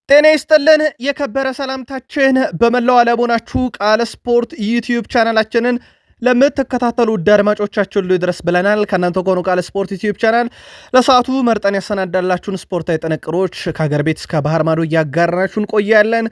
ጤና ይስጥልን የከበረ ሰላምታችን በመላው ዓለም ሆናችሁ ቃል ስፖርት ዩቲዩብ ቻናላችንን ለምትከታተሉ ውድ አድማጮቻችን ሁሉ ይድረስ ብለናል። ከእናንተ ከሆኑ ቃል ስፖርት ዩቲዩብ ቻናል ለሰዓቱ መርጠን ያሰናዳላችሁን ስፖርታዊ ጥንቅሮች ከሀገር ቤት እስከ ባህር ማዶ እያጋራናችሁ እንቆያለን።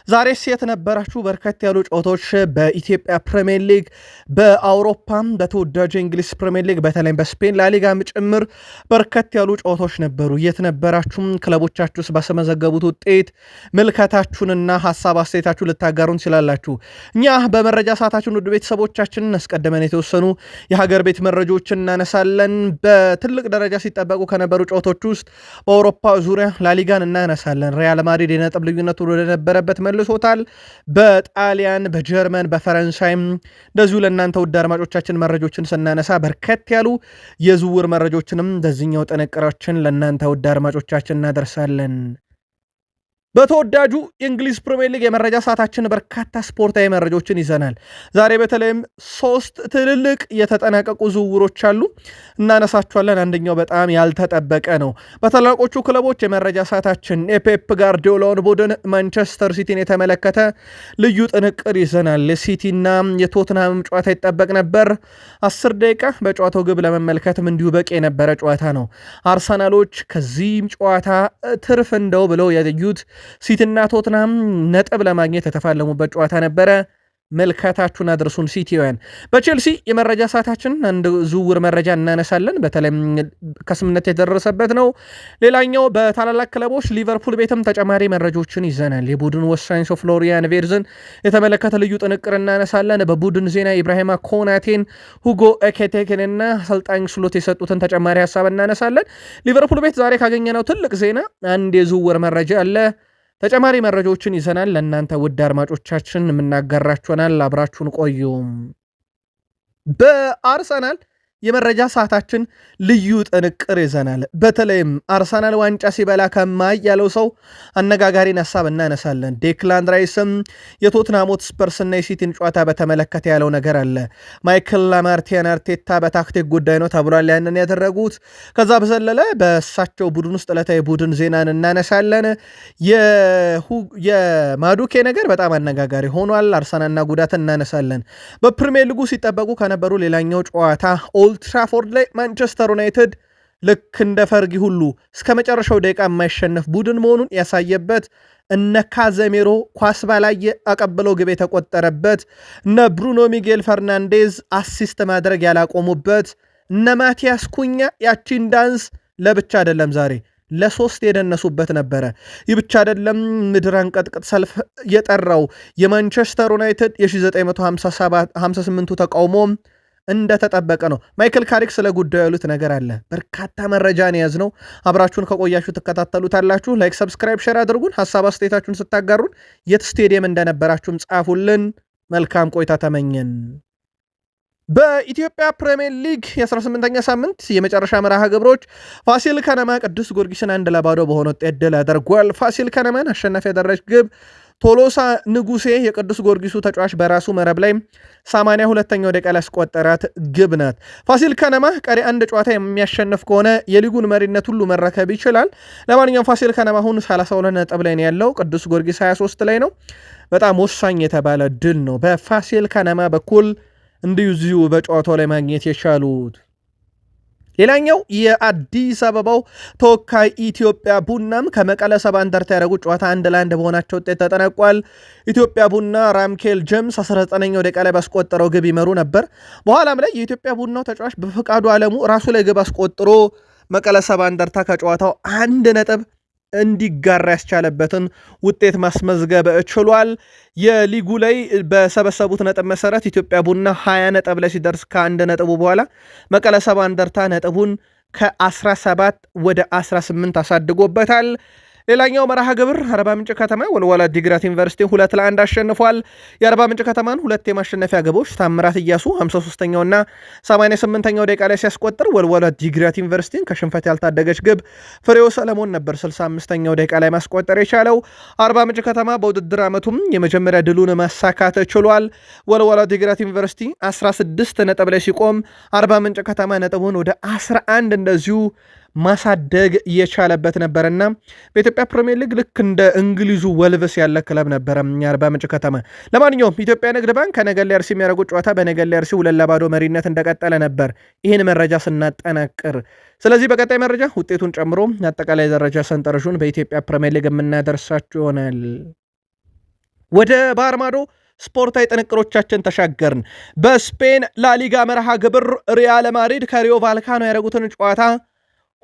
ዛሬስ የት ነበራችሁ? በርከት ያሉ ጨዋታዎች በኢትዮጵያ ፕሪሚየር ሊግ፣ በአውሮፓም በተወዳጁ የእንግሊዝ ፕሪሚየር ሊግ በተለይም በስፔን ላሊጋም ጭምር በርከት ያሉ ጨዋታዎች ነበሩ። የት ነበራችሁም? ክለቦቻችሁስ ባስመዘገቡት ውጤት ምልከታችሁንና ሀሳብ አስተያየታችሁን ልታጋሩን ትችላላችሁ። እኛ በመረጃ ሰዓታችን ውድ ቤተሰቦቻችን አስቀድመን የተወሰኑ የሀገር ቤት መረጃዎችን እናነሳለን። በትልቅ ደረጃ ሲጠበቁ ከነበሩ ጨዋታዎች ውስጥ በአውሮፓ ዙሪያ ላሊጋን እናነሳለን። ሪያል ማድሪድ የነጥብ ልዩነቱ ወደነበረበት መልሶታል። በጣሊያን፣ በጀርመን፣ በፈረንሳይም እንደዚሁ ለእናንተ ውድ አድማጮቻችን መረጃዎችን ስናነሳ በርከት ያሉ የዝውውር መረጃዎችንም በዚህኛው ጥንቅራችን ለእናንተ ውድ አድማጮቻችን እናደርሳለን። በተወዳጁ የእንግሊዝ ፕሪሚየር ሊግ የመረጃ ሰዓታችን በርካታ ስፖርታዊ መረጃዎችን ይዘናል። ዛሬ በተለይም 3 ትልልቅ የተጠናቀቁ ዝውውሮች አሉ፣ እናነሳቸዋለን። አንደኛው በጣም ያልተጠበቀ ነው። በታላቆቹ ክለቦች የመረጃ ሰዓታችን የፔፕ ጋርዲዮላውን ቡድን ማንቸስተር ሲቲን የተመለከተ ልዩ ጥንቅር ይዘናል። የሲቲና የቶትናም ጨዋታ ይጠበቅ ነበር። 10 ደቂቃ በጨዋታው ግብ ለመመልከትም እንዲሁ በቂ የነበረ ጨዋታ ነው። አርሰናሎች ከዚህም ጨዋታ ትርፍ እንደው ብለው ያዩት ሲቲና ቶትናም ነጥብ ለማግኘት የተፋለሙበት ጨዋታ ነበረ። መልካታችሁን አድርሱን ሲቲውያን። በቼልሲ የመረጃ ሰዓታችን አንድ ዝውውር መረጃ እናነሳለን። በተለይም ከስምነት የደረሰበት ነው። ሌላኛው በታላላቅ ክለቦች ሊቨርፑል ቤትም ተጨማሪ መረጃዎችን ይዘናል። የቡድን ወሳኝ ሰው ፍሎሪያን ቬርዝን የተመለከተ ልዩ ጥንቅር እናነሳለን። በቡድን ዜና ኢብራሂማ ኮናቴን፣ ሁጎ ኤኬቴክንና አሰልጣኝ ስሎት የሰጡትን ተጨማሪ ሀሳብ እናነሳለን። ሊቨርፑል ቤት ዛሬ ካገኘነው ትልቅ ዜና አንድ የዝውውር መረጃ አለ። ተጨማሪ መረጃዎችን ይዘናል ለእናንተ ውድ አድማጮቻችን የምናጋራችሁናል። አብራችሁን ቆዩ። በአርሰናል የመረጃ ሰዓታችን ልዩ ጥንቅር ይዘናል። በተለይም አርሰናል ዋንጫ ሲበላ ከማይ ያለው ሰው አነጋጋሪን ሀሳብ እናነሳለን። ዴክላን ራይስም የቶትናም ሆትስፐርስና የሲቲን ጨዋታ በተመለከተ ያለው ነገር አለ። ማይክል ላማርቲያን አርቴታ በታክቲክ ጉዳይ ነው ተብሏል ያንን ያደረጉት። ከዛ በዘለለ በእሳቸው ቡድን ውስጥ ዕለታዊ ቡድን ዜናን እናነሳለን። የማዱኬ ነገር በጣም አነጋጋሪ ሆኗል። አርሰናልና ጉዳት እናነሳለን። በፕሪሚየር ሊጉ ሲጠበቁ ከነበሩ ሌላኛው ጨዋታ ኦልድ ትራፎርድ ላይ ማንቸስተር ዩናይትድ ልክ እንደ ፈርጊ ሁሉ እስከ መጨረሻው ደቂቃ የማይሸነፍ ቡድን መሆኑን ያሳየበት፣ እነ ካዘሜሮ ኳስ ባላየ አቀብለው ግብ የተቆጠረበት፣ እነ ብሩኖ ሚጌል ፈርናንዴዝ አሲስት ማድረግ ያላቆሙበት፣ እነ ማቲያስ ኩኛ ያቺን ዳንስ ለብቻ አይደለም ዛሬ ለሶስት የደነሱበት ነበረ። ይህ ብቻ አይደለም፣ ምድር አንቀጥቅጥ ሰልፍ የጠራው የማንቸስተር ዩናይትድ የ1958ቱ ተቃውሞ እንደተጠበቀ ነው። ማይክል ካሪክ ስለ ጉዳዩ ያሉት ነገር አለ። በርካታ መረጃን የያዝ ነው። አብራችሁን ከቆያችሁ ትከታተሉታላችሁ። ላይክ፣ ሰብስክራይብ፣ ሼር አድርጉን። ሀሳብ አስተያየታችሁን ስታጋሩን የት ስቴዲየም እንደነበራችሁም ጻፉልን። መልካም ቆይታ ተመኘን። በኢትዮጵያ ፕሪሚየር ሊግ የ18ኛ ሳምንት የመጨረሻ መርሃ ግብሮች ፋሲል ከነማ ቅዱስ ጊዮርጊስን 1-0 በሆነ ውጤት ድል አድርጓል። ፋሲል ከነማን አሸናፊ ያደረገች ግብ ቶሎሳ ንጉሴ የቅዱስ ጊዮርጊሱ ተጫዋች በራሱ መረብ ላይ 82ኛው ደቂቃ ላይ ያስቆጠራት ግብ ናት። ፋሲል ከነማ ቀሪ አንድ ጨዋታ የሚያሸንፍ ከሆነ የሊጉን መሪነት ሁሉ መረከብ ይችላል። ለማንኛውም ፋሲል ከነማ አሁን 32 ነጥብ ላይ ነው ያለው፣ ቅዱስ ጊዮርጊስ 23 ላይ ነው። በጣም ወሳኝ የተባለ ድል ነው በፋሲል ከነማ በኩል እንዲሁ በጨዋታው ላይ ማግኘት የቻሉት። ሌላኛው የአዲስ አበባው ተወካይ ኢትዮጵያ ቡናም ከመቀለ ሰባ እንደርታ ያደረጉት ጨዋታ 1-1 በሆናቸው ውጤት ተጠናቋል። ኢትዮጵያ ቡና ራምኬል ጀምስ 19ኛው ደቂቃ ላይ ባስቆጠረው ግብ ይመሩ ነበር። በኋላም ላይ የኢትዮጵያ ቡናው ተጫዋች በፈቃዱ ዓለሙ ራሱ ላይ ግብ አስቆጥሮ መቀለ ሰባ እንደርታ ከጨዋታው 1 ነጥብ እንዲጋራ ያስቻለበትን ውጤት ማስመዝገብ ችሏል። የሊጉ ላይ በሰበሰቡት ነጥብ መሰረት ኢትዮጵያ ቡና 20 ነጥብ ላይ ሲደርስ ከአንድ ነጥቡ በኋላ መቀለ ሰባ እንደርታ ነጥቡን ከ17 ወደ 18 አሳድጎበታል። ሌላኛው መርሃ ግብር አርባ ምንጭ ከተማ ወልዋሎ ዓዲግራት ዩኒቨርሲቲን 2-1 አሸንፏል። የአርባ ምንጭ ከተማን ሁለት የማሸነፊያ ግቦች ታምራት እያሱ 53ኛውና 88ኛው ደቂቃ ላይ ሲያስቆጥር ወልዋሎ ዓዲግራት ዩኒቨርሲቲን ከሽንፈት ያልታደገች ግብ ፍሬው ሰለሞን ነበር 65ኛው ደቂቃ ላይ ማስቆጠር የቻለው። አርባ ምንጭ ከተማ በውድድር ዓመቱም የመጀመሪያ ድሉን ማሳካት ችሏል። ወልዋሎ ዓዲግራት ዩኒቨርሲቲ 16 ነጥብ ላይ ሲቆም አርባ ምንጭ ከተማ ነጥቡን ወደ 11 እንደዚሁ ማሳደግ የቻለበት ነበርና በኢትዮጵያ ፕሪሚየር ሊግ ልክ እንደ እንግሊዙ ወልቭስ ያለ ክለብ ነበረ የአርባ ምንጭ ከተማ። ለማንኛውም ኢትዮጵያ ንግድ ባንክ ከነገሌ አርሲ የሚያደርጉት ጨዋታ በነገሌ አርሲ 2-0 መሪነት እንደቀጠለ ነበር ይህን መረጃ ስናጠናቅር። ስለዚህ በቀጣይ መረጃ ውጤቱን ጨምሮ አጠቃላይ ደረጃ ሰንጠረዡን በኢትዮጵያ ፕሪሚየር ሊግ የምናደርሳችሁ ይሆናል። ወደ ባህር ማዶ ስፖርታዊ ጥንቅሮቻችን ተሻገርን። በስፔን ላሊጋ መርሃ ግብር ሪያል ማድሪድ ከሪዮ ቫልካኖ ያደረጉትን ጨዋታ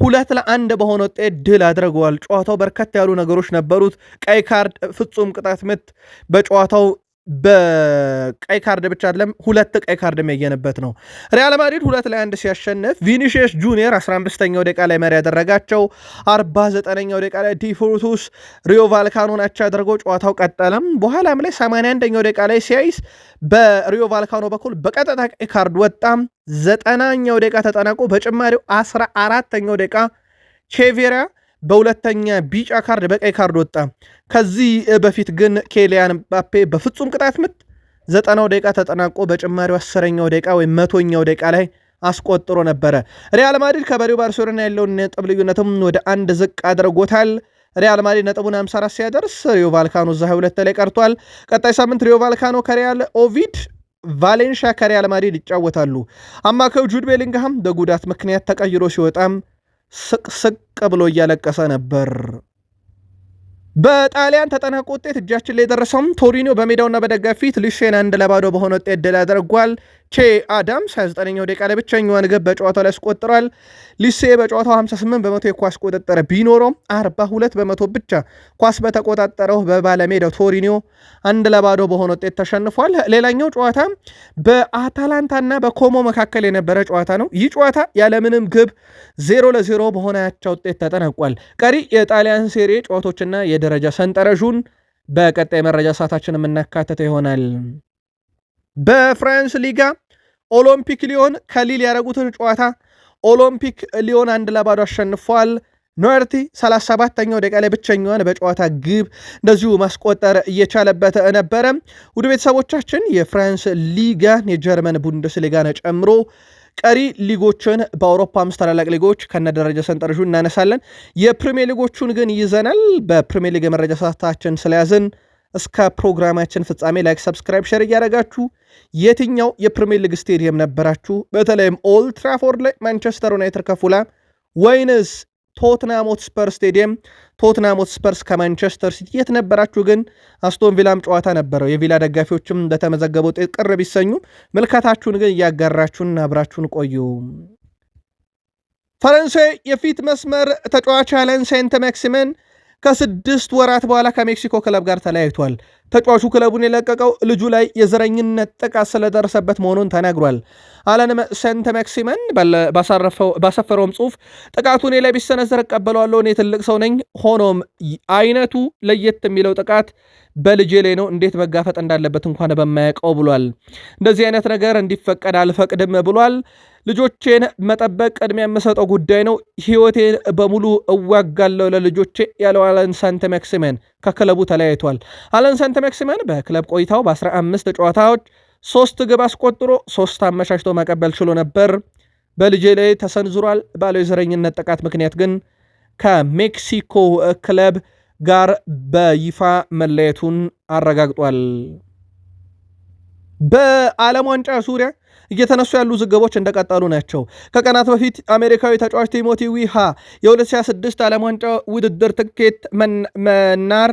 2-1 በሆነ ውጤት ድል አድርገዋል። ጨዋታው በርከት ያሉ ነገሮች ነበሩት። ቀይ ካርድ፣ ፍጹም ቅጣት ምት በጨዋታው በቀይ ካርድ ብቻ አይደለም 2 ቀይ ካርድ የሚያየንበት ነው። ሪያል ማድሪድ 2-1 ሲያሸንፍ ቪኒሺየስ ጁኒየር 15ኛው ደቂቃ ላይ መሪ ያደረጋቸው፣ 49ኛው ደቂቃ ላይ ዲፎርቱስ ሪዮ ቫልካኖን አቻ አድርጎ ጨዋታው ቀጠለም። በኋላም ላይ 81ኛው ደቂቃ ላይ ሲያይስ በሪዮ ቫልካኖ በኩል በቀጥታ ቀይ ካርድ ወጣም። 90ኛው ደቂቃ ተጠናቆ በጭማሪው 14ኛው ደቂቃ ቼቬራ በሁለተኛ ቢጫ ካርድ በቀይ ካርድ ወጣ። ከዚህ በፊት ግን ኬሊያን ምባፔ በፍጹም ቅጣት ምት 90ኛው ደቂቃ ተጠናቆ በጭማሪው 10ኛው ደቂቃ ወይም 100ኛው ደቂቃ ላይ አስቆጥሮ ነበረ። ሪያል ማድሪድ ከበሪው ባርሴሎና ያለውን ነጥብ ልዩነትም ወደ 1 ዝቅ አድርጎታል። ሪያል ማድሪድ ነጥቡን 54 ሲያደርስ ሪዮ ቫልካኖ እዛ 22 ላይ ቀርቷል። ቀጣይ ሳምንት ሪዮ ቫልካኖ ከሪያል ኦቪድ፣ ቫሌንሺያ ከሪያል ማድሪድ ይጫወታሉ። አማካዩ ጁድ ቤሊንግሃም በጉዳት ምክንያት ተቀይሮ ሲወጣም ስቅ ብሎ እያለቀሰ ነበር። በጣሊያን ተጠናቆ ውጤት እጃችን ላይ የደረሰውም ቶሪኖ በሜዳውና በደጋፊ ፊት ሊሴን 1-0 በሆነ ውጤት ድል አድርጓል። ቼ አዳምስ 29ኛው ደቂቃ ላይ ብቸኛዋን ግብ በጨዋታው ላይ አስቆጥሯል። ሊሴ በጨዋታው 58 በመቶ የኳስ ቁጥጥር ቢኖረውም 42 በመቶ ብቻ ኳስ በተቆጣጠረው በባለሜዳው ቶሪኖ 1-0 በሆነ ውጤት ተሸንፏል። ሌላኛው ጨዋታ በአታላንታና በኮሞ መካከል የነበረ ጨዋታ ነው። ይህ ጨዋታ ያለምንም ግብ 0-0 በሆነ ያቻ ውጤት ተጠናቋል። ቀሪ የጣሊያን ሴሪ ጨዋታዎችና የደረጃ ሰንጠረዡን በቀጣይ መረጃ ሰዓታችን የምናካተተ ይሆናል። በፍራንስ ሊጋ ኦሎምፒክ ሊዮን ከሊል ያደረጉትን ጨዋታ ኦሎምፒክ ሊዮን 1-0 አሸንፏል። ኖርቲ 37ኛው ደቂቃ ላይ ብቸኛዋን በጨዋታ ግብ እንደዚሁ ማስቆጠር እየቻለበት ነበረ። ውድ ቤተሰቦቻችን የፍራንስ ሊጋን የጀርመን ቡንደስሊጋን ጨምሮ ቀሪ ሊጎችን በአውሮፓ 5 ታላላቅ ሊጎች ከነደረጃ ሰንጠረዡ እናነሳለን። የፕሪሚየር ሊጎቹን ግን ይዘናል። በፕሪሚየር ሊግ የመረጃ ሰዓታችን ስለያዝን እስከ ፕሮግራማችን ፍጻሜ ላይክ፣ ሰብስክራይብ፣ ሼር እያደረጋችሁ የትኛው የፕሪሚየር ሊግ ስቴዲየም ነበራችሁ? በተለይም ኦልድ ትራፎርድ ላይ ማንቸስተር ዩናይትድ ከፉላም ወይንስ ቶትናም ሆትስፐር ስቴዲየም ቶትናም ሆትስፐርስ ከማንቸስተር ሲቲ የት ነበራችሁ? ግን አስቶን ቪላም ጨዋታ ነበረው። የቪላ ደጋፊዎችም እንደተመዘገበው ውጤት ቅር ቢሰኙ ምልከታችሁን ግን እያጋራችሁን አብራችሁን ቆዩ። ፈረንሳይ የፊት መስመር ተጫዋች አለን ሴንት ማክሲመን ከ6 ወራት በኋላ ከሜክሲኮ ክለብ ጋር ተለያይቷል። ተጫዋቹ ክለቡን የለቀቀው ልጁ ላይ የዘረኝነት ጥቃት ስለደረሰበት መሆኑን ተናግሯል። አለን ሴንት ማክሲመን ባሰፈረውም ጽሑፍ ጥቃቱን ላይ ቢሰነዘር እቀበለዋለሁ፣ እኔ ትልቅ ሰው ነኝ። ሆኖም አይነቱ ለየት የሚለው ጥቃት በልጄ ላይ ነው፣ እንዴት መጋፈጥ እንዳለበት እንኳን በማያውቀው ብሏል። እንደዚህ አይነት ነገር እንዲፈቀድ አልፈቅድም ብሏል። ልጆቼን መጠበቅ ቅድሚያ የምሰጠው ጉዳይ ነው። ህይወቴን በሙሉ እዋጋለሁ ለልጆቼ ያለው አለን ሴንት ማክሲመን ከክለቡ ተለያይቷል። አለን ሴንት ማክሲመን በክለብ ቆይታው በ15 ጨዋታዎች 3 ግብ አስቆጥሮ 3 አመሻሽቶ መቀበል ችሎ ነበር። በልጄ ላይ ተሰንዝሯል ባለው የዘረኝነት ጥቃት ምክንያት ግን ከሜክሲኮ ክለብ ጋር በይፋ መለየቱን አረጋግጧል። በዓለም ዋንጫ ዙሪያ እየተነሱ ያሉ ዝግቦች እንደቀጠሉ ናቸው። ከቀናት በፊት አሜሪካዊ ተጫዋች ቲሞቲ ዊሃ የ2026 ዓለም ዋንጫ ውድድር ትኬት መናር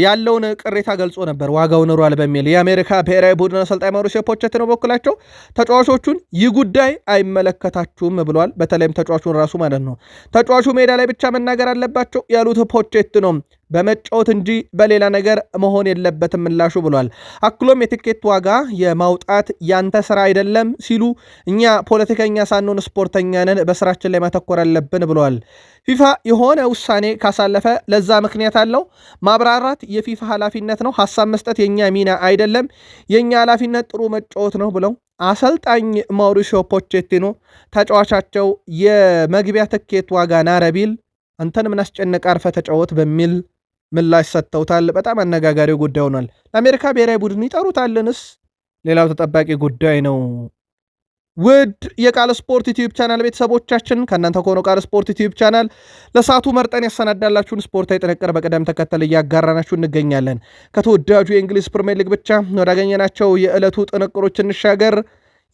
ያለውን ቅሬታ ገልጾ ነበር። ዋጋው ኑሯል በሚል የአሜሪካ ብሔራዊ ቡድን አሰልጣኝ ማውሪሲዮ ፖቼቲኖ በኩላቸው ተጫዋቾቹን ይህ ጉዳይ አይመለከታችሁም ብለዋል። በተለይም ተጫዋቹን ራሱ ማለት ነው። ተጫዋቹ ሜዳ ላይ ብቻ መናገር አለባቸው ያሉት ፖቼቲኖ በመጫወት እንጂ በሌላ ነገር መሆን የለበትም ምላሹ ብሏል። አክሎም የትኬት ዋጋ የማውጣት ያንተ ስራ አይደለም ሲሉ እኛ ፖለቲከኛ ሳንሆን ስፖርተኛ ነን፣ በስራችን ላይ ማተኮር አለብን ብለዋል። ፊፋ የሆነ ውሳኔ ካሳለፈ ለዛ ምክንያት አለው። ማብራራት የፊፋ ኃላፊነት ነው። ሐሳብ መስጠት የኛ ሚና አይደለም። የኛ ኃላፊነት ጥሩ መጫወት ነው ብለው አሰልጣኝ ማውሪሲዮ ፖቼቲኖ ተጫዋቻቸው የመግቢያ ትኬት ዋጋ ናረ ቢል አንተን ምን አስጨነቀ አርፈ ተጫወት በሚል ምላሽ ሰጥተውታል። በጣም አነጋጋሪው ጉዳይ ሆኗል። ለአሜሪካ ብሔራዊ ቡድን ይጠሩታልንስ? ሌላው ተጠባቂ ጉዳይ ነው። ውድ የቃል ስፖርት ዩቲዩብ ቻናል ቤተሰቦቻችን ከእናንተ ከሆነው ቃል ስፖርት ዩቲዩብ ቻናል ለሰዓቱ መርጠን ያሰናዳላችሁን ስፖርታዊ ጥንቅር በቅደም ተከተል እያጋራናችሁ እንገኛለን። ከተወዳጁ የእንግሊዝ ፕሪሚየር ሊግ ብቻ ወዳገኘናቸው የዕለቱ ጥንቅሮች እንሻገር።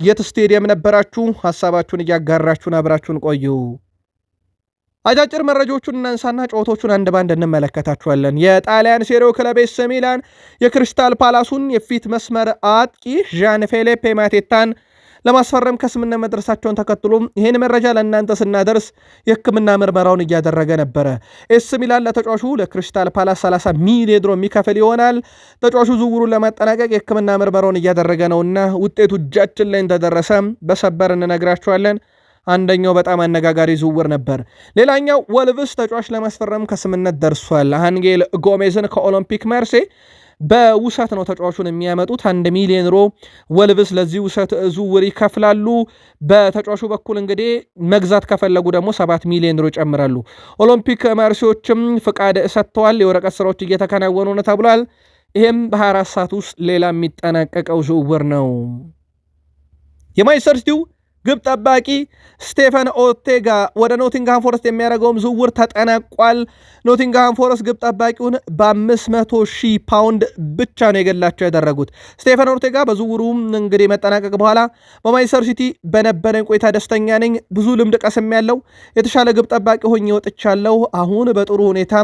የት ስቴዲየም ነበራችሁ? ሐሳባችሁን እያጋራችሁን አብራችሁን ቆዩ። አጫጭር መረጃዎቹን እናንሳና ጨዋታዎቹን አንድ ባንድ እንመለከታችኋለን። የጣሊያን ሴሪው ክለብ ኤሲ ሚላን የክሪስታል ፓላሱን የፊት መስመር አጥቂ ዣን ፌሊፔ ማቴታን ለማስፈረም ከስምምነት መድረሳቸውን ተከትሎ ይህን መረጃ ለእናንተ ስናደርስ የሕክምና ምርመራውን እያደረገ ነበረ። ኤሲ ሚላን ለተጫዋቹ ለክሪስታል ፓላስ 30 ሚሊዮን ዩሮ የሚከፍል ይሆናል። ተጫዋቹ ዝውውሩን ለማጠናቀቅ የሕክምና ምርመራውን እያደረገ ነውና ውጤቱ እጃችን ላይ እንደደረሰ በሰበር እንነግራችኋለን። አንደኛው በጣም አነጋጋሪ ዝውውር ነበር። ሌላኛው ወልቭስ ተጫዋች ለማስፈረም ከስምምነት ደርሷል። አንጌል ጎሜዝን ከኦሎምፒክ ማርሴይ በውሰት ነው ተጫዋቹን የሚያመጡት። 1 ሚሊዮን ዩሮ ወልቭስ ለዚህ ውሰት ዝውውር ይከፍላሉ። በተጫዋቹ በኩል እንግዲህ መግዛት ከፈለጉ ደግሞ 7 ሚሊዮን ዩሮ ይጨምራሉ። ኦሎምፒክ ማርሴዮችም ፍቃድ ሰጥተዋል። የወረቀት ስራዎች እየተከናወኑ ነው ተብሏል። ይህም በ24 ሰዓት ውስጥ ሌላ የሚጠናቀቀው ዝውውር ነው። የማንቸስተር ሲቲው ግብ ጠባቂ ስቴፈን ኦርቴጋ ወደ ኖቲንግሃም ፎረስት የሚያደርገውም ዝውውር ተጠናቋል። ኖቲንግሃም ፎረስት ግብ ጠባቂውን በ500,000 ፓውንድ ብቻ ነው የገላቸው ያደረጉት። ስቴፈን ኦርቴጋ በዝውውሩ እንግዲህ መጠናቀቅ በኋላ በማንቸስተር ሲቲ በነበረኝ ቆይታ ደስተኛ ነኝ፣ ብዙ ልምድ ቀስም ያለው የተሻለ ግብ ጠባቂ ሆኜ ወጥቻለሁ። አሁን በጥሩ ሁኔታ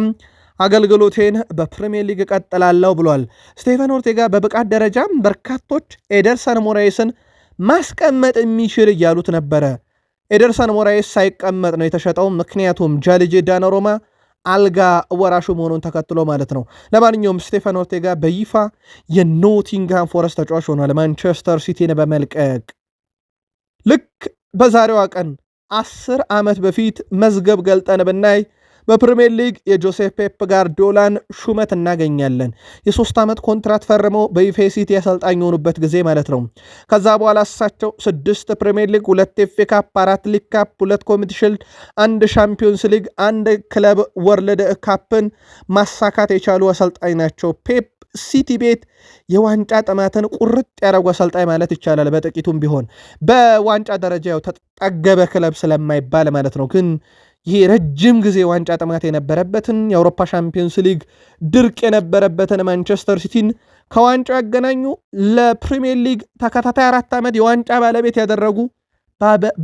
አገልግሎቴን በፕሪሚየር ሊግ እቀጥላለሁ ብሏል። ስቴፈን ኦርቴጋ በብቃት ደረጃ በርካቶች ኤደርሰን ሞራይስን ማስቀመጥ የሚችል እያሉት ነበረ። ኤደርሰን ሞራይስ ሳይቀመጥ ነው የተሸጠው። ምክንያቱም ጃልጄ ዳናሮማ አልጋ ወራሹ መሆኑን ተከትሎ ማለት ነው። ለማንኛውም ስቴፈን ኦርቴጋ በይፋ የኖቲንግሃም ፎረስት ተጫዋች ሆኗል፣ ማንቸስተር ሲቲን በመልቀቅ ልክ በዛሬዋ ቀን 10 ዓመት በፊት መዝገብ ገልጠን ብናይ በፕሪሚየር ሊግ የጆሴፍ ፔፕ ጋርዲዮላን ሹመት እናገኛለን። የ3 ዓመት ኮንትራት ፈርመው በይፋ ሲቲ አሰልጣኝ የሆኑበት ጊዜ ማለት ነው። ከዛ በኋላ እሳቸው 6 ፕሪሚየር ሊግ፣ 2 ኤፍኤ ካፕ፣ 4 ሊግ ካፕ፣ 2 ኮሚቲ ሺልድ፣ 1 ሻምፒዮንስ ሊግ፣ 1 ክለብ ወርልድ ካፕን ማሳካት የቻሉ አሰልጣኝ ናቸው። ፔፕ ሲቲ ቤት የዋንጫ ጥማትን ቁርጥ ያደረጉ አሰልጣኝ ማለት ይቻላል። በጥቂቱም ቢሆን በዋንጫ ደረጃ ያው ተጠገበ ክለብ ስለማይባል ማለት ነው። ግን ይሄ ረጅም ጊዜ ዋንጫ ጥማት የነበረበትን የአውሮፓ ሻምፒዮንስ ሊግ ድርቅ የነበረበትን ማንቸስተር ሲቲን ከዋንጫው ያገናኙ፣ ለፕሪሚየር ሊግ ተከታታይ 4 ዓመት የዋንጫ ባለቤት ያደረጉ፣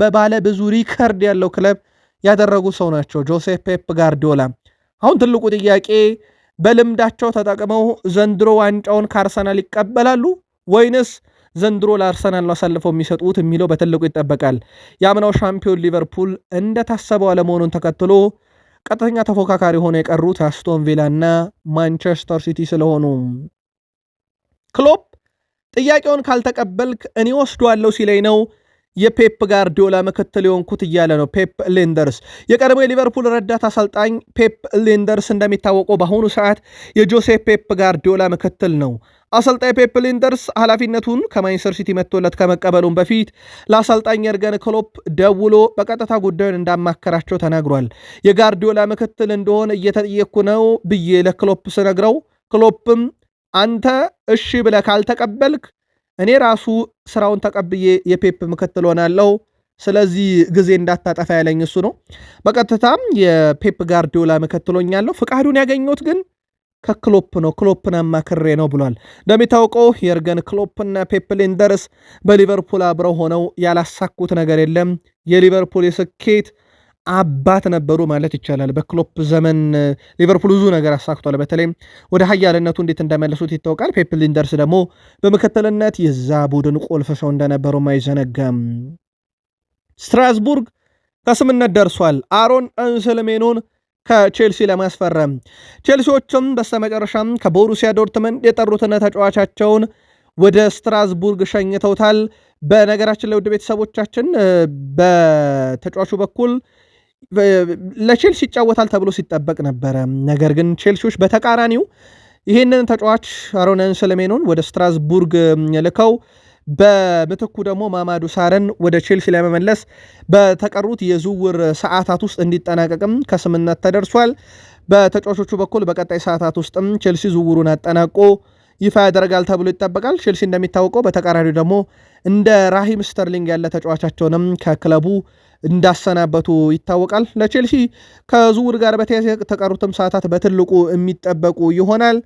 በባለ ብዙ ሪከርድ ያለው ክለብ ያደረጉ ሰው ናቸው ጆሴፍ ፔፕ ጋርዲዮላ። አሁን ትልቁ ጥያቄ በልምዳቸው ተጠቅመው ዘንድሮ ዋንጫውን ከአርሰናል ይቀበላሉ ወይንስ ዘንድሮ ለአርሰናል ነው አሳልፈው የሚሰጡት የሚለው በትልቁ ይጠበቃል። የአምናው ሻምፒዮን ሊቨርፑል እንደታሰበው አለመሆኑን ተከትሎ ቀጥተኛ ተፎካካሪ ሆነው የቀሩት አስቶን ቪላ እና ማንቸስተር ሲቲ ስለሆኑ ክሎፕ ጥያቄውን ካልተቀበልክ እኔ ወስዷለሁ ሲለኝ ነው የፔፕ ጋርዲዮላ ምክትል የሆንኩት እያለ ነው ፔፕ ሊንደርስ። የቀድሞ የሊቨርፑል ረዳት አሰልጣኝ ፔፕ ሊንደርስ እንደሚታወቀው በአሁኑ ሰዓት የጆሴፍ ፔፕ ጋርዲዮላ ምክትል ነው። አሰልጣኝ ፔፕ ሊንደርስ ኃላፊነቱን ከማንቸስተር ሲቲ መጥቶለት ከመቀበሉም በፊት ለአሰልጣኝ የርገን ክሎፕ ደውሎ በቀጥታ ጉዳዩን እንዳማከራቸው ተናግሯል። የጋርዲዮላ ምክትል እንደሆነ እየተጠየቅኩ ነው ብዬ ለክሎፕ ስነግረው ክሎፕም አንተ እሺ ብለህ ካልተቀበልክ እኔ ራሱ ስራውን ተቀብዬ የፔፕ ምክትል ሆናለሁ፣ ስለዚህ ጊዜ እንዳታጠፋ ያለኝ እሱ ነው። በቀጥታም የፔፕ ጋርዲዮላ ምክትል ሆኛለሁ፣ ፍቃዱን ያገኘሁት ግን ከክሎፕ ነው፣ ክሎፕን አማክሬ ነው ብሏል። እንደሚታወቀው የርገን ክሎፕና ፔፕ ሊንደርስ በሊቨርፑል አብረው ሆነው ያላሳኩት ነገር የለም። የሊቨርፑል የስኬት አባት ነበሩ ማለት ይቻላል። በክሎፕ ዘመን ሊቨርፑል ብዙ ነገር አሳክቷል። በተለይም ወደ ሀያልነቱ እንዴት እንደመለሱት ይታወቃል። ፔፕ ሊንደርስ ደግሞ በምክትልነት የዛ ቡድን ቁልፍ ሰው እንደነበሩ አይዘነጋም። ስትራስቡርግ ከስምምነት ደርሷል አሮን አንሰልሜኖን ከቼልሲ ለማስፈረም። ቼልሲዎችም በስተመጨረሻም ከቦሩሲያ ዶርትመንድ የጠሩትን ተጫዋቻቸውን ወደ ስትራስቡርግ ሸኝተውታል። በነገራችን ለውድ ቤተሰቦቻችን በተጫዋቹ በኩል ለቼልሲ ይጫወታል ተብሎ ሲጠበቅ ነበረ። ነገር ግን ቼልሲዎች በተቃራኒው ይህንን ተጫዋች አሮን አንሰልሜኖን ወደ ስትራስቡርግ ልከው በምትኩ ደግሞ ማማዱ ሳረን ወደ ቼልሲ ለመመለስ በተቀሩት የዝውውር ሰዓታት ውስጥ እንዲጠናቀቅም ከስምምነት ተደርሷል። በተጫዋቾቹ በኩል በቀጣይ ሰዓታት ውስጥም ቼልሲ ዝውውሩን አጠናቆ ይፋ ያደርጋል ተብሎ ይጠበቃል። ቼልሲ እንደሚታወቀው በተቃራኒው ደግሞ እንደ ራሂም ስተርሊንግ ያለ ተጫዋቻቸውንም ከክለቡ እንዳሰናበቱ ይታወቃል። ለቼልሲ ከዝውውር ጋር በተያያዘ የተቀሩትም ሰዓታት በትልቁ የሚጠበቁ ይሆናል።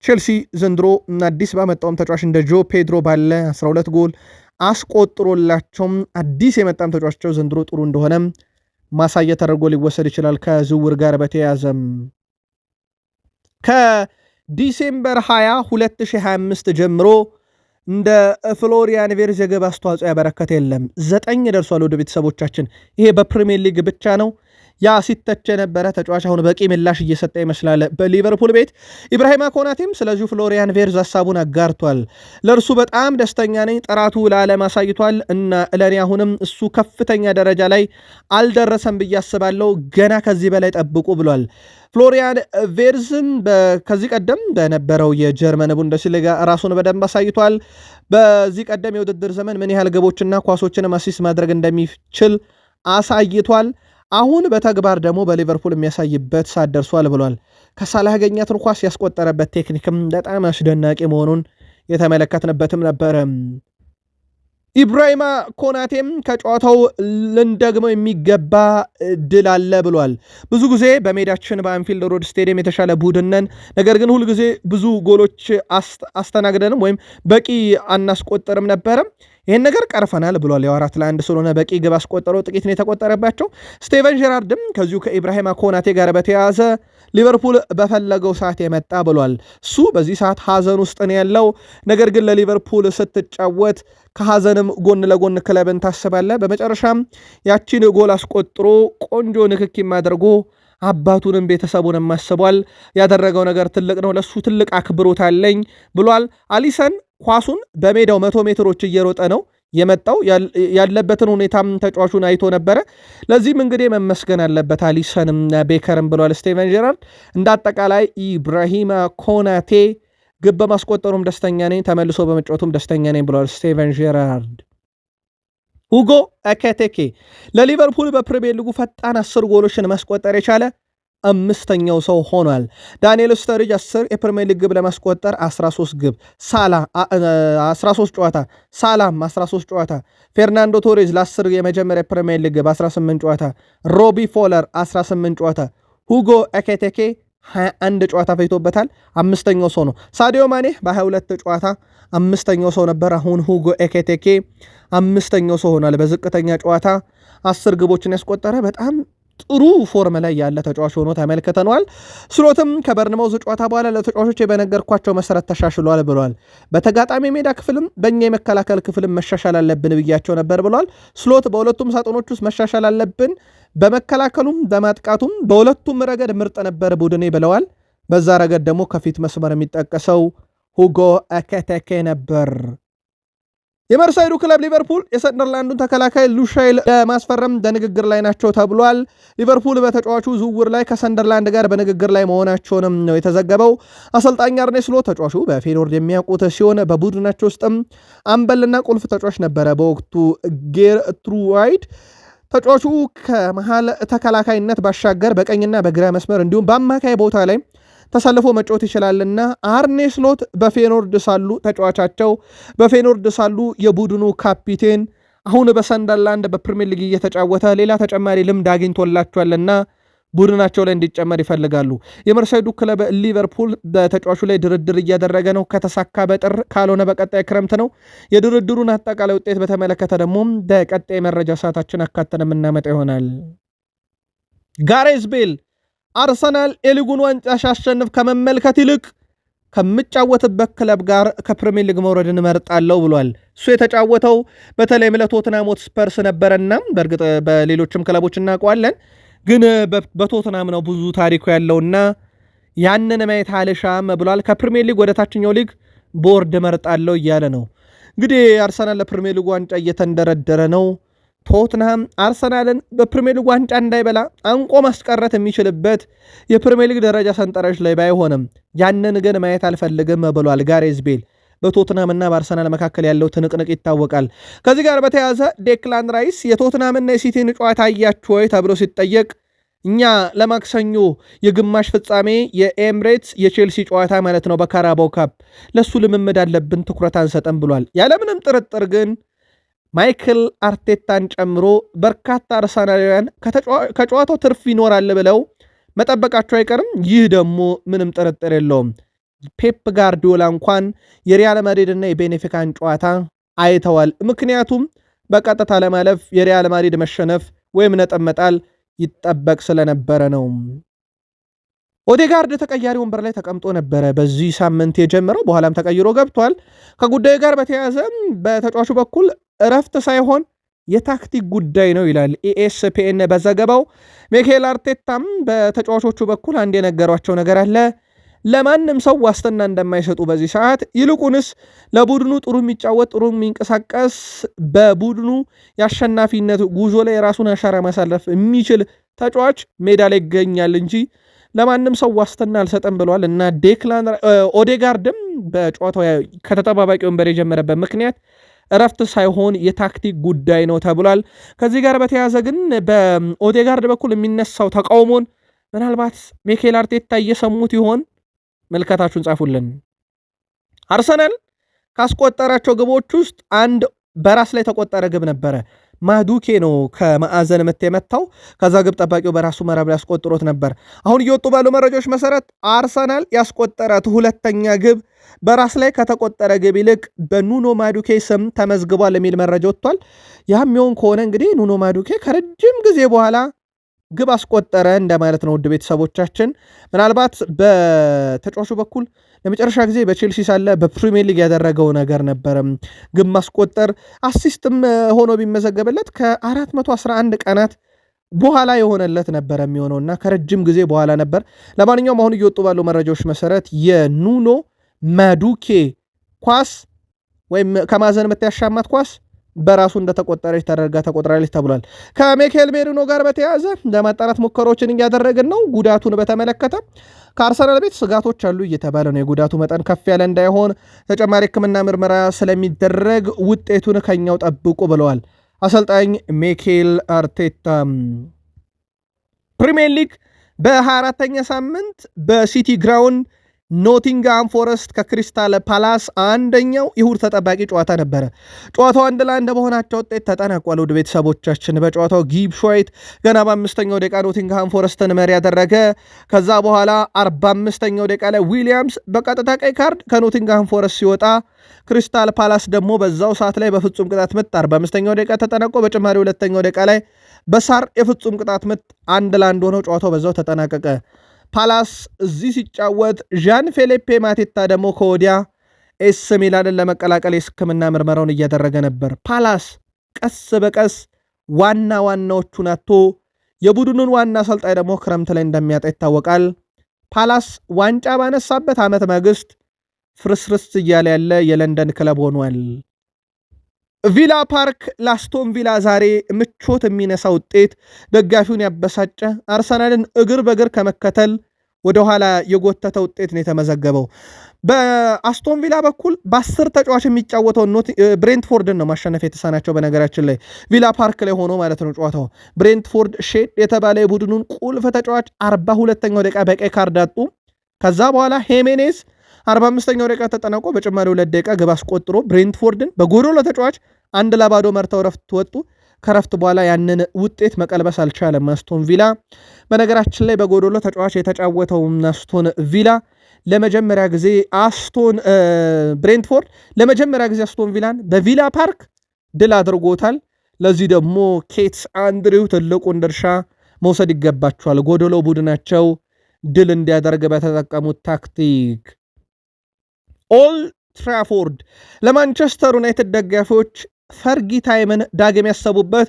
ቼልሲ ዘንድሮ አዲስ ባመጣውም ተጫዋች እንደ ጆ ፔድሮ ባለ 12 ጎል አስቆጥሮላቸውም አዲስ የመጣም ተጫዋቻቸው ዘንድሮ ጥሩ እንደሆነ ማሳያ ተደርጎ ሊወሰድ ይችላል። ከዝውውር ጋር በተያያዘም ከዲሴምበር 20 2025 ጀምሮ እንደ ፍሎሪያን ቬርዝ የግብ አስተዋጽኦ ያበረከተ የለም። 9 ደርሷል። ወደ ቤተሰቦቻችን ይሄ በፕሪሚየር ሊግ ብቻ ነው። ያ ሲተች የነበረ ተጫዋች አሁን በቂ ምላሽ እየሰጠ ይመስላል በሊቨርፑል ቤት። ኢብራሂማ ኮናቴም ስለዚሁ ፍሎሪያን ቬርዝ ሀሳቡን አጋርቷል። ለእርሱ በጣም ደስተኛ ነኝ፣ ጥራቱ ለዓለም አሳይቷል እና ለእኔ አሁንም እሱ ከፍተኛ ደረጃ ላይ አልደረሰም ብዬ አስባለሁ፣ ገና ከዚህ በላይ ጠብቁ ብሏል። ፍሎሪያን ቬርዝም ከዚህ ቀደም በነበረው የጀርመን ቡንደስሊጋ ራሱን በደንብ አሳይቷል። በዚህ ቀደም የውድድር ዘመን ምን ያህል ግቦችና ኳሶችን አሲስት ማድረግ እንደሚችል አሳይቷል። አሁን በተግባር ደግሞ በሊቨርፑል የሚያሳይበት ሰዓት ደርሷል ብሏል። ከሳላህ ያገኛትን ኳስ ያስቆጠረበት ቴክኒክም በጣም አስደናቂ መሆኑን የተመለከትንበትም ነበረ። ኢብራሂማ ኮናቴም ከጨዋታው ልንደግመው የሚገባ ድል አለ ብሏል። ብዙ ጊዜ በሜዳችን በአንፊልድ ሮድ ስቴዲየም የተሻለ ቡድን ነን፣ ነገር ግን ሁልጊዜ ብዙ ጎሎች አስተናግደንም ወይም በቂ አናስቆጠርም ነበረ። ይህን ነገር ቀርፈናል ብሏል። ያው 4-1 ስለሆነ በቂ ግብ አስቆጠረው ጥቂት ነው የተቆጠረባቸው። ስቴቨን ጀራርድም ከዚሁ ከኢብራሂማ ኮናቴ ጋር በተያያዘ ሊቨርፑል በፈለገው ሰዓት የመጣ ብሏል። እሱ በዚህ ሰዓት ሐዘን ውስጥ ነው ያለው፣ ነገር ግን ለሊቨርፑል ስትጫወት ከሐዘንም ጎን ለጎን ክለብን ታስባለ። በመጨረሻም ያቺን ጎል አስቆጥሮ ቆንጆ ንክኪም አድርጎ አባቱንም ቤተሰቡንም አስቧል። ያደረገው ነገር ትልቅ ነው፣ ለሱ ትልቅ አክብሮት አለኝ ብሏል። አሊሰን ኳሱን በሜዳው 100 ሜትሮች እየሮጠ ነው የመጣው። ያለበትን ሁኔታም ተጫዋቹን አይቶ ነበረ። ለዚህም እንግዲህ መመስገን አለበት አሊሰንም ቤከርም ብሏል ስቴቨን ጀራርድ። እንዳጠቃላይ ኢብራሂማ ኮናቴ ግብ በማስቆጠሩም ደስተኛ ነኝ፣ ተመልሶ በመጫወቱም ደስተኛ ነኝ ብሏል ስቴቨን ጀራርድ። ሁጎ ኤኪቲኬ ለሊቨርፑል በፕሪሚየር ሊጉ ፈጣን 10 ጎሎችን ማስቆጠር የቻለ 5ኛው ሰው ሆኗል። ዳንኤል ስተሪጅ 10 የፕሪሚየር ሊግ ግብ ለማስቆጠር 13 ግብ፣ ሳላ 13 ጨዋታ፣ ሳላም 13 ጨዋታ፣ ፌርናንዶ ቶሬዝ ለ10 የመጀመሪያ ፕሪሚየር ሊግ ግብ 18 ጨዋታ፣ ሮቢ ፎለር 18 ጨዋታ፣ ሁጎ ኤኪቲኬ 21 ጨዋታ ፈይቶበታል። 5ኛው ሰው ነው። ሳዲዮ ማኔ በ22 ጨዋታ 5ኛው ሰው ነበር። አሁን ሁጎ ኤኪቲኬ 5ኛው ሰው ሆኗል። በዝቅተኛ ጨዋታ 10 ግቦችን ያስቆጠረ በጣም ጥሩ ፎርም ላይ ያለ ተጫዋች ሆኖ ተመልክተነዋል። ስሎትም ከበርንማውዝ ጨዋታ በኋላ ለተጫዋቾች በነገርኳቸው መሰረት ተሻሽሏል ብሏል። በተጋጣሚ ሜዳ ክፍልም በእኛ የመከላከል ክፍልም መሻሻል አለብን ብያቸው ነበር ብሏል። ስሎት በሁለቱም ሳጥኖች ውስጥ መሻሻል አለብን፣ በመከላከሉም በማጥቃቱም በሁለቱም ረገድ ምርጥ ነበር ቡድኔ ብለዋል። በዛ ረገድ ደግሞ ከፊት መስመር የሚጠቀሰው ሁጎ ኤኪቲኬ ነበር። የመርሳይዱ ክለብ ሊቨርፑል የሰንደርላንዱን ተከላካይ ሉሻይል ለማስፈረም በንግግር ላይ ናቸው ተብሏል። ሊቨርፑል በተጫዋቹ ዝውውር ላይ ከሰንደርላንድ ጋር በንግግር ላይ መሆናቸውንም ነው የተዘገበው። አሰልጣኝ አርኔ ስሎት ተጫዋቹ በፌኖርድ የሚያውቁት ሲሆን በቡድናቸው ውስጥም አምበልና ቁልፍ ተጫዋች ነበረ በወቅቱ ጌርትሩዋይድ። ተጫዋቹ ከመሃል ተከላካይነት ባሻገር በቀኝና በግራ መስመር እንዲሁም በአማካይ ቦታ ላይ ተሰልፎ መጫወት ይችላልና አርኔ ስሎት በፌኖርድ ሳሉ ተጫዋቻቸው በፌኖርድ ሳሉ የቡድኑ ካፒቴን አሁን በሰንደርላንድ በፕሪሚየር ሊግ እየተጫወተ ሌላ ተጨማሪ ልምድ አግኝቶላቸዋልና ቡድናቸው ላይ እንዲጨመር ይፈልጋሉ። የመርሳይዱ ክለብ ሊቨርፑል በተጫዋቹ ላይ ድርድር እያደረገ ነው። ከተሳካ በጥር ካልሆነ በቀጣይ ክረምት ነው። የድርድሩን አጠቃላይ ውጤት በተመለከተ ደግሞ በቀጣይ መረጃ ሰዓታችን አካተን የምናመጣ ይሆናል። ጋሬዝ ቤል አርሰናል የሊጉን ዋንጫ ሲያሸንፍ ከመመልከት ይልቅ ከምጫወትበት ክለብ ጋር ከፕሪሚየር ሊግ መውረድን እመርጣለሁ ብሏል። እሱ የተጫወተው በተለይም ለቶትናም ሆትስፐርስ ነበረና በእርግጥ በሌሎችም ክለቦች እናውቀዋለን፣ ግን በቶትናም ነው ብዙ ታሪኩ ያለውና ያንን ማየት አልሻም ብሏል። ከፕሪሚየር ሊግ ወደ ታችኛው ሊግ ቦርድ እመርጣለሁ እያለ ነው። እንግዲህ አርሰናል ለፕሪሚየር ሊግ ዋንጫ እየተንደረደረ ነው። ቶትንሃም አርሰናልን በፕሪሚየር ሊግ ዋንጫ እንዳይበላ አንቆ ማስቀረት የሚችልበት የፕሪሚየር ሊግ ደረጃ ሰንጠረዥ ላይ ባይሆንም ያንን ግን ማየት አልፈልግም ብሏል ጋሬዝ ቤል። በቶትንሃምና በአርሰናል መካከል ያለው ትንቅንቅ ይታወቃል። ከዚህ ጋር በተያያዘ ዴክላን ራይስ የቶትንሃምና የሲቲን ጨዋታ አያችሁ ወይ ተብሎ ሲጠየቅ እኛ ለማክሰኞ የግማሽ ፍጻሜ የኤምሬትስ የቼልሲ ጨዋታ ማለት ነው በካራባው ካፕ ለሱ ልምምድ አለብን፣ ትኩረት አንሰጠም ብሏል። ያለምንም ጥርጥር ግን ማይክል አርቴታን ጨምሮ በርካታ አርሰናላውያን ከጨዋታው ትርፍ ይኖራል ብለው መጠበቃቸው አይቀርም። ይህ ደግሞ ምንም ጥርጥር የለውም። ፔፕ ጋርዲዮላ እንኳን የሪያል ማድሪድ እና የቤኔፊካን ጨዋታ አይተዋል። ምክንያቱም በቀጥታ ለማለፍ የሪያል ማድሪድ መሸነፍ ወይም ነጥብ መጣል ይጠበቅ ስለነበረ ነው። ኦዴጋርድ ተቀያሪ ወንበር ላይ ተቀምጦ ነበረ በዚህ ሳምንት የጀመረው፣ በኋላም ተቀይሮ ገብቷል። ከጉዳዩ ጋር በተያያዘ በተጫዋቹ በኩል እረፍት ሳይሆን የታክቲክ ጉዳይ ነው ይላል ኢኤስፒኤን በዘገባው። ሚኬል አርቴታም በተጫዋቾቹ በኩል አንድ የነገሯቸው ነገር አለ። ለማንም ሰው ዋስትና እንደማይሰጡ በዚህ ሰዓት፣ ይልቁንስ ለቡድኑ ጥሩ የሚጫወት ጥሩ የሚንቀሳቀስ በቡድኑ የአሸናፊነት ጉዞ ላይ የራሱን አሻራ ማሳለፍ የሚችል ተጫዋች ሜዳ ላይ ይገኛል እንጂ ለማንም ሰው ዋስትና አልሰጠም ብለዋል። እና ኦዴጋርድም በጨዋታው ከተጠባባቂ ወንበር የጀመረበት ምክንያት እረፍት ሳይሆን የታክቲክ ጉዳይ ነው ተብሏል። ከዚህ ጋር በተያያዘ ግን በኦዴጋርድ በኩል የሚነሳው ተቃውሞን ምናልባት ሚኬል አርቴታ እየሰሙት ይሆን? መልከታችሁን ጻፉልን። አርሰናል ካስቆጠራቸው ግቦች ውስጥ አንድ በራስ ላይ ተቆጠረ ግብ ነበረ። ማዱኬ ነው ከማዕዘን ምት የመታው። ከዛ ግብ ጠባቂው በራሱ መረብ ላይ ያስቆጥሮት ነበር። አሁን እየወጡ ባሉ መረጃዎች መሰረት አርሰናል ያስቆጠራት ሁለተኛ ግብ በራስ ላይ ከተቆጠረ ግብ ይልቅ በኑኖ ማዱኬ ስም ተመዝግቧል የሚል መረጃ ወጥቷል። ያም ይሆን ከሆነ እንግዲህ ኑኖ ማዱኬ ከረጅም ጊዜ በኋላ ግብ አስቆጠረ እንደማለት ነው። ውድ ቤተሰቦቻችን ምናልባት በተጫዋቹ በኩል ለመጨረሻ ጊዜ በቼልሲ ሳለ በፕሪሚየር ሊግ ያደረገው ነገር ነበረ ግብ ማስቆጠር። አሲስትም ሆኖ ቢመዘገበለት ከ411 ቀናት በኋላ የሆነለት ነበር የሚሆነውና ከረጅም ጊዜ በኋላ ነበር። ለማንኛውም አሁን እየወጡ ባሉ መረጃዎች መሰረት የኑኖ ማዱኬ ኳስ ወይም ከማዕዘን ምት ያሻማት ኳስ በራሱ እንደተቆጠረች ተደርጋ ተቆጥራለች ተብሏል። ከሚኬል ሜሪኖ ጋር በተያያዘ ለማጣራት ሙከራዎችን እያደረግን ነው። ጉዳቱን በተመለከተ ከአርሰናል ቤት ስጋቶች አሉ እየተባለ ነው። የጉዳቱ መጠን ከፍ ያለ እንዳይሆን ተጨማሪ ሕክምና ምርመራ ስለሚደረግ ውጤቱን ከኛው ጠብቁ ብለዋል አሰልጣኝ ሚኬል አርቴታ። ፕሪሚየር ሊግ በ24ኛ ሳምንት በሲቲ ግራውንድ ኖቲንግሃም ፎረስት ከክሪስታል ፓላስ አንደኛው ይሁድ ተጠባቂ ጨዋታ ነበረ። ጨዋታው 1-1 በሆናቸው ውጤት ተጠናቋል። ውድ ቤተሰቦቻችን በጨዋታው ጊብስ ዋይት ገና በ5ኛው ደቂቃ ኖቲንግሃም ፎረስትን መሪ ያደረገ። ከዛ በኋላ 45ኛው ደቂቃ ላይ ዊሊያምስ በቀጥታ ቀይ ካርድ ከኖቲንግሃም ፎረስት ሲወጣ፣ ክሪስታል ፓላስ ደግሞ በዛው ሰዓት ላይ በፍጹም ቅጣት ምት 45ኛው ደቂቃ ተጠናቆ በጭማሪ 2ኛው ደቂቃ ላይ በሳር የፍጹም ቅጣት ምት 1-1 ሆነው ጨዋታው በዛው ተጠናቀቀ። ፓላስ እዚህ ሲጫወት ዣን ፌሊፔ ማቴታ ደግሞ ከወዲያ ኤስ ሚላንን ለመቀላቀል የሕክምና ምርመራውን እያደረገ ነበር። ፓላስ ቀስ በቀስ ዋና ዋናዎቹን አጥቶ የቡድኑን ዋና አሰልጣኝ ደግሞ ክረምት ላይ እንደሚያጣ ይታወቃል። ፓላስ ዋንጫ ባነሳበት ዓመት ማግስት ፍርስርስ እያለ ያለ የለንደን ክለብ ሆኗል። ቪላ ፓርክ ላስቶን ቪላ ዛሬ ምቾት የሚነሳ ውጤት ደጋፊውን ያበሳጨ፣ አርሰናልን እግር በእግር ከመከተል ወደኋላ የጎተተ ውጤት ነው የተመዘገበው። በአስቶን ቪላ በኩል በ10 ተጫዋች የሚጫወተው ብሬንትፎርድን ነው ማሸነፍ የተሳናቸው። በነገራችን ላይ ቪላ ፓርክ ላይ ሆኖ ማለት ነው ጨዋታው። ብሬንትፎርድ ሼድ የተባለ የቡድኑን ቁልፍ ተጫዋች 42ኛው ደቂቃ በቀይ ካርድ አጡ። ከዛ በኋላ ሄሜኔዝ 45ኛው ደቂቃ ተጠናቆ በጭማሪ 2 ደቂቃ ግብ አስቆጥሮ ብሬንትፎርድን በጎዶሎ ተጫዋች 1-0 መርተው ረፍት ወጡ። ከረፍት በኋላ ያንን ውጤት መቀልበስ አልቻለም አስቶን ቪላ። በነገራችን ላይ በጎዶሎ ተጫዋች የተጫወተው አስቶን ቪላ ለመጀመሪያ ጊዜ ብሬንትፎርድ ለመጀመሪያ ጊዜ አስቶን ቪላን በቪላ ፓርክ ድል አድርጎታል። ለዚህ ደግሞ ኬት አንድሪው ትልቁን ድርሻ መውሰድ ይገባቸዋል። ጎዶሎ ቡድናቸው ድል እንዲያደርግ በተጠቀሙት ታክቲክ። ኦልድ ትራፎርድ ለማንቸስተር ዩናይትድ ደጋፊዎች ፈርጊ ታይምን ዳግም ያሰቡበት፣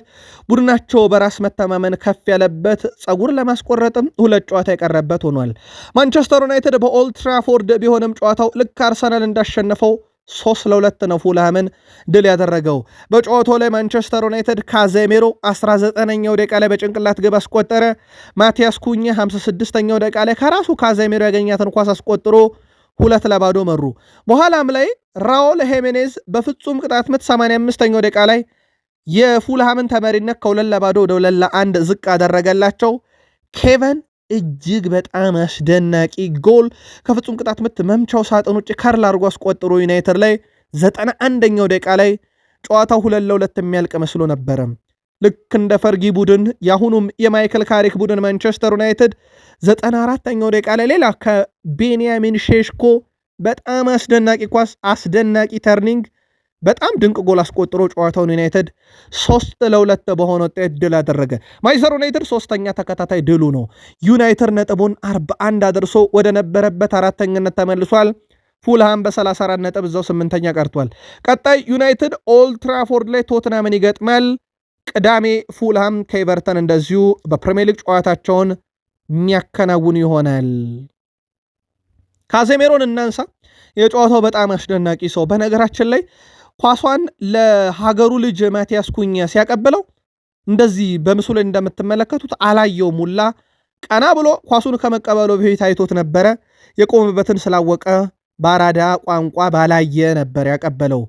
ቡድናቸው በራስ መተማመን ከፍ ያለበት፣ ጸጉር ለማስቆረጥም 2 ጨዋታ የቀረበት ሆኗል። ማንቸስተር ዩናይትድ በኦልድ ትራፎርድ ቢሆንም ጨዋታው ልክ አርሰናል እንዳሸነፈው 3-2 ነው ፉልሃምን ድል ያደረገው። በጨዋታው ላይ ማንቸስተር ዩናይትድ ካዜሜሮ 19ኛው ደቂቃ ላይ በጭንቅላት ግብ አስቆጠረ። ማቲያስ ኩኛ 56ኛው ደቂቃ ላይ ከራሱ ካዜሜሮ ያገኛትን ኳስ አስቆጥሮ 2-0 መሩ። በኋላም ላይ ራውል ሄሜኔዝ በፍጹም ቅጣት ምት 85ኛው ደቂቃ ላይ የፉልሃምን ተመሪነት ከ2-0 ወደ 2-1 ዝቅ አደረገላቸው። ኬቨን እጅግ በጣም አስደናቂ ጎል ከፍጹም ቅጣት ምት መምቻው ሳጥን ውጭ ከርል አድርጎ አስቆጥሮ ዩናይትድ ላይ 91ኛው ደቂቃ ላይ ጨዋታው 2-2 የሚያልቅ መስሎ ነበረ። ልክ እንደ ፈርጊ ቡድን የአሁኑም የማይክል ካሪክ ቡድን ማንቸስተር ዩናይትድ 94ኛው ደቂቃ ላይ ሌላ ከቤንያሚን ሼሽኮ በጣም አስደናቂ ኳስ፣ አስደናቂ ተርኒንግ፣ በጣም ድንቅ ጎል አስቆጥሮ ጨዋታውን ዩናይትድ 3-2 በሆነ ውጤት ድል አደረገ። ማንቸስተር ዩናይትድ ሶስተኛ ተከታታይ ድሉ ነው። ዩናይትድ ነጥቡን 41 አድርሶ ወደ ነበረበት አራተኝነት ተመልሷል። ፉልሃም በ34 ነጥብ እዛው 8ኛ ቀርቷል። ቀጣይ ዩናይትድ ኦልድ ትራፎርድ ላይ ቶትናምን ይገጥማል። ቅዳሜ ፉልሃም ከኤቨርተን እንደዚሁ በፕሪሚየር ሊግ ጨዋታቸውን የሚያከናውኑ ይሆናል። ካዜሜሮን እናንሳ። የጨዋታው በጣም አስደናቂ ሰው። በነገራችን ላይ ኳሷን ለሀገሩ ልጅ ማቲያስ ኩኛ ሲያቀብለው እንደዚህ በምስሉ ላይ እንደምትመለከቱት አላየው። ሙላ ቀና ብሎ ኳሱን ከመቀበሉ በፊት አይቶት ነበረ። የቆመበትን ስላወቀ በአራዳ ቋንቋ ባላየ ነበር ያቀበለው።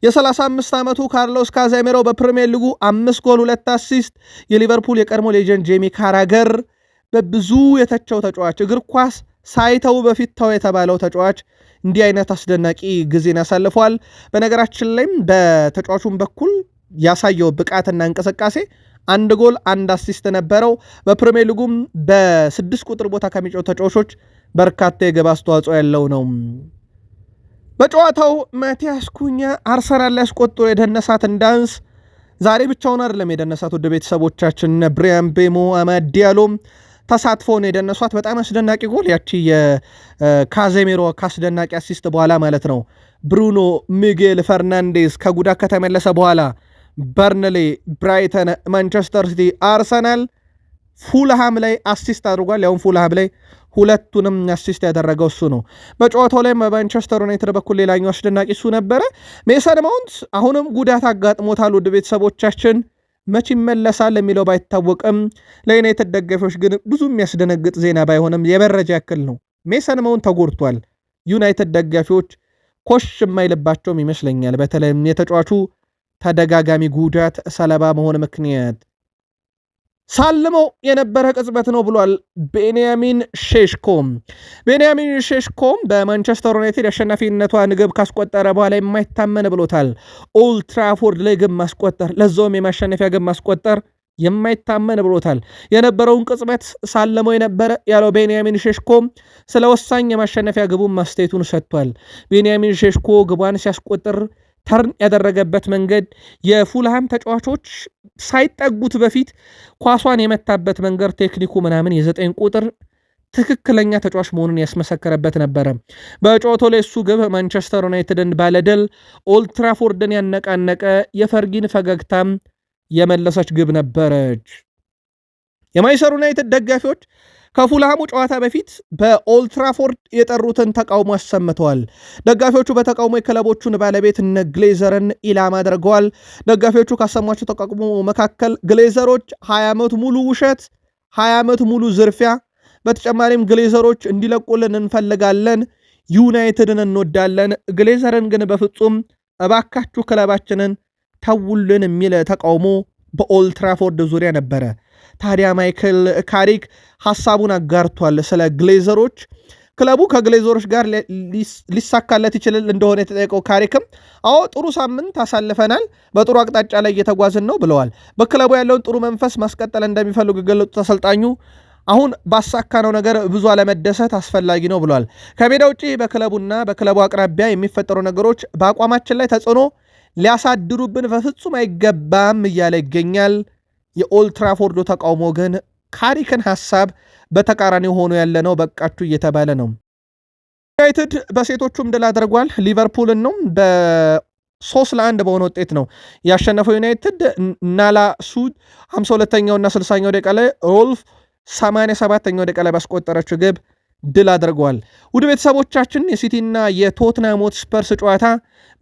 የ35 ዓመቱ ካርሎስ ካዜሜሮ በፕሪሚየር ሊጉ 5 ጎል 2 አሲስት፣ የሊቨርፑል የቀድሞ ሌጀንድ ጄሚ ካራገር በብዙ የተቸው ተጫዋች፣ እግር ኳስ ሳይተው በፊት ተው የተባለው ተጫዋች እንዲህ አይነት አስደናቂ ጊዜን ያሳልፏል። በነገራችን ላይም በተጫዋቹም በኩል ያሳየው ብቃትና እንቅስቃሴ 1 ጎል 1 አሲስት ነበረው። በፕሪሚየር ሊጉም በ6 ቁጥር ቦታ ከሚጫወቱ ተጫዋቾች በርካታ የግብ አስተዋጽኦ ያለው ነው። በጨዋታው ማቲያስ ኩኛ አርሰናል ላይ ያስቆጥሮ የደነሳትን ዳንስ ዛሬ ብቻውን አይደለም የደነሳት። ወደ ቤተሰቦቻችን ብሪያን ቤሞ፣ አማድ ዲያሎም ተሳትፎን የደነሷት በጣም አስደናቂ ጎል ያቺ የካዜሜሮ ካስደናቂ አሲስት በኋላ ማለት ነው። ብሩኖ ሚጌል ፈርናንዴስ ከጉዳት ከተመለሰ በኋላ በርንሌ፣ ብራይተን፣ ማንቸስተር ሲቲ፣ አርሰናል ፉልሃም ላይ አሲስት አድርጓል። ያውም ፉልሃም ላይ ሁለቱንም አሲስት ያደረገው እሱ ነው። በጨዋታው ላይ በማንቸስተር ዩናይትድ በኩል ሌላኛው አስደናቂ እሱ ነበረ። ሜሰን ማውንት አሁንም ጉዳት አጋጥሞታል። ውድ ቤተሰቦቻችን መቼ ይመለሳል የሚለው ባይታወቅም ለዩናይትድ ደጋፊዎች ግን ብዙ የሚያስደነግጥ ዜና ባይሆንም የመረጃ ያክል ነው። ሜሰን ማውንት ተጎድቷል። ዩናይትድ ደጋፊዎች ኮሽ የማይልባቸውም ይመስለኛል። በተለይም የተጫዋቹ ተደጋጋሚ ጉዳት ሰለባ መሆን ምክንያት ሳልመው የነበረ ቅጽበት ነው ብሏል ቤንያሚን ሼሽኮም። ቤንያሚን ሼሽኮም በማንቸስተር ዩናይትድ የአሸናፊነቷን ግብ ካስቆጠረ በኋላ የማይታመን ብሎታል። ኦልድ ትራፎርድ ላይ ግብ ማስቆጠር፣ ለዛውም የማሸነፊያ ግብ ማስቆጠር የማይታመን ብሎታል። የነበረውን ቅጽበት ሳልመው የነበረ ያለው ቤንያሚን ሼሽኮም ስለ ወሳኝ የማሸነፊያ ግቡን ማስተያየቱን ሰጥቷል። ቤንያሚን ሼሽኮ ግቧን ሲያስቆጥር ተርን ያደረገበት መንገድ የፉልሃም ተጫዋቾች ሳይጠጉት በፊት ኳሷን የመታበት መንገድ ቴክኒኩ ምናምን የ9 ቁጥር ትክክለኛ ተጫዋች መሆኑን ያስመሰከረበት ነበረ። በጨዋታው ላይ እሱ ግብ ማንቸስተር ዩናይትድን ባለድል ኦልድ ትራፎርድን ያነቃነቀ የፈርጊን ፈገግታም የመለሰች ግብ ነበረች። የማንቸስተር ዩናይትድ ደጋፊዎች ከፉልሃሙ ጨዋታ በፊት በኦልድ ትራፎርድ የጠሩትን ተቃውሞ አሰምተዋል። ደጋፊዎቹ በተቃውሞ የክለቦቹን ባለቤት እነ ግሌዘርን ኢላማ አድርገዋል። ደጋፊዎቹ ካሰሟቸው ተቃውሞ መካከል ግሌዘሮች 20 ዓመት ሙሉ ውሸት፣ 20 ዓመት ሙሉ ዝርፊያ፣ በተጨማሪም ግሌዘሮች እንዲለቁልን እንፈልጋለን፣ ዩናይትድን እንወዳለን፣ ግሌዘርን ግን በፍጹም እባካችሁ ክለባችንን ተውልን የሚል ተቃውሞ በኦልድ ትራፎርድ ዙሪያ ነበረ። ታዲያ ማይክል ካሪክ ሐሳቡን አጋርቷል ስለ ግሌዘሮች። ክለቡ ከግሌዘሮች ጋር ሊሳካለት ይችላል እንደሆነ የተጠየቀው ካሪክም አዎ ጥሩ ሳምንት አሳልፈናል፣ በጥሩ አቅጣጫ ላይ እየተጓዝን ነው ብለዋል። በክለቡ ያለውን ጥሩ መንፈስ ማስቀጠል እንደሚፈልጉ የገለጹት አሰልጣኙ አሁን ባሳካነው ነገር ብዙ አለመደሰት አስፈላጊ ነው ብለዋል። ከሜዳ ውጪ በክለቡና በክለቡ አቅራቢያ የሚፈጠሩ ነገሮች በአቋማችን ላይ ተጽዕኖ ሊያሳድሩብን በፍጹም አይገባም እያለ ይገኛል። የኦልድ ትራፎርዱ ተቃውሞ ግን ካሪክን ሐሳብ በተቃራኒ ሆኖ ያለ ነው፣ በቃችሁ እየተባለ ነው። ዩናይትድ በሴቶቹም ድል አድርጓል። ሊቨርፑልን ነው በ3-1 በሆነ ውጤት ነው ያሸነፈው። ዩናይትድ ናላ ሱድ 52ኛውና 60ኛው ደቂቃ ላይ ሮልፍ 87ኛው ደቂቃ ላይ ባስቆጠረችው ግብ ድል አድርገዋል። ውድ ቤተሰቦቻችን የሲቲና የቶትናም ሆትስፐርስ ጨዋታ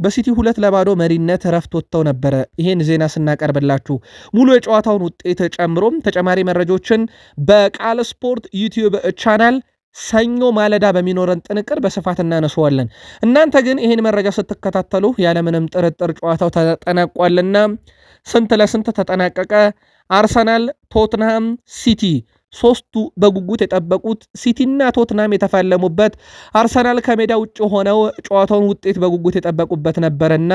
በሲቲ 2-0 መሪነት ረፍት ወጥተው ነበረ። ይሄን ዜና ስናቀርብላችሁ ሙሉ የጨዋታውን ውጤት ጨምሮም ተጨማሪ መረጃዎችን በቃል ስፖርት ዩቲዩብ ቻናል ሰኞ ማለዳ በሚኖረን ጥንቅር በስፋት እናነሰዋለን። እናንተ ግን ይሄን መረጃ ስትከታተሉ ያለምንም ጥርጥር ጨዋታው ተጠናቋልና ስንት ለስንት ተጠናቀቀ? አርሰናል፣ ቶትናም፣ ሲቲ ሶስቱ በጉጉት የጠበቁት ሲቲና ቶትናም የተፋለሙበት አርሰናል ከሜዳ ውጭ ሆነው ጨዋታውን ውጤት በጉጉት የጠበቁበት ነበርና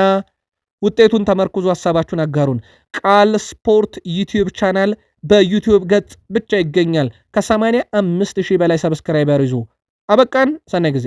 ውጤቱን ተመርኩዙ፣ ሐሳባችሁን አጋሩን። ቃል ስፖርት ዩቲዩብ ቻናል በዩቲዩብ ገጽ ብቻ ይገኛል። ከ85,000 በላይ ሰብስክራይበር ይዞ አበቃን። ሰናይ ጊዜ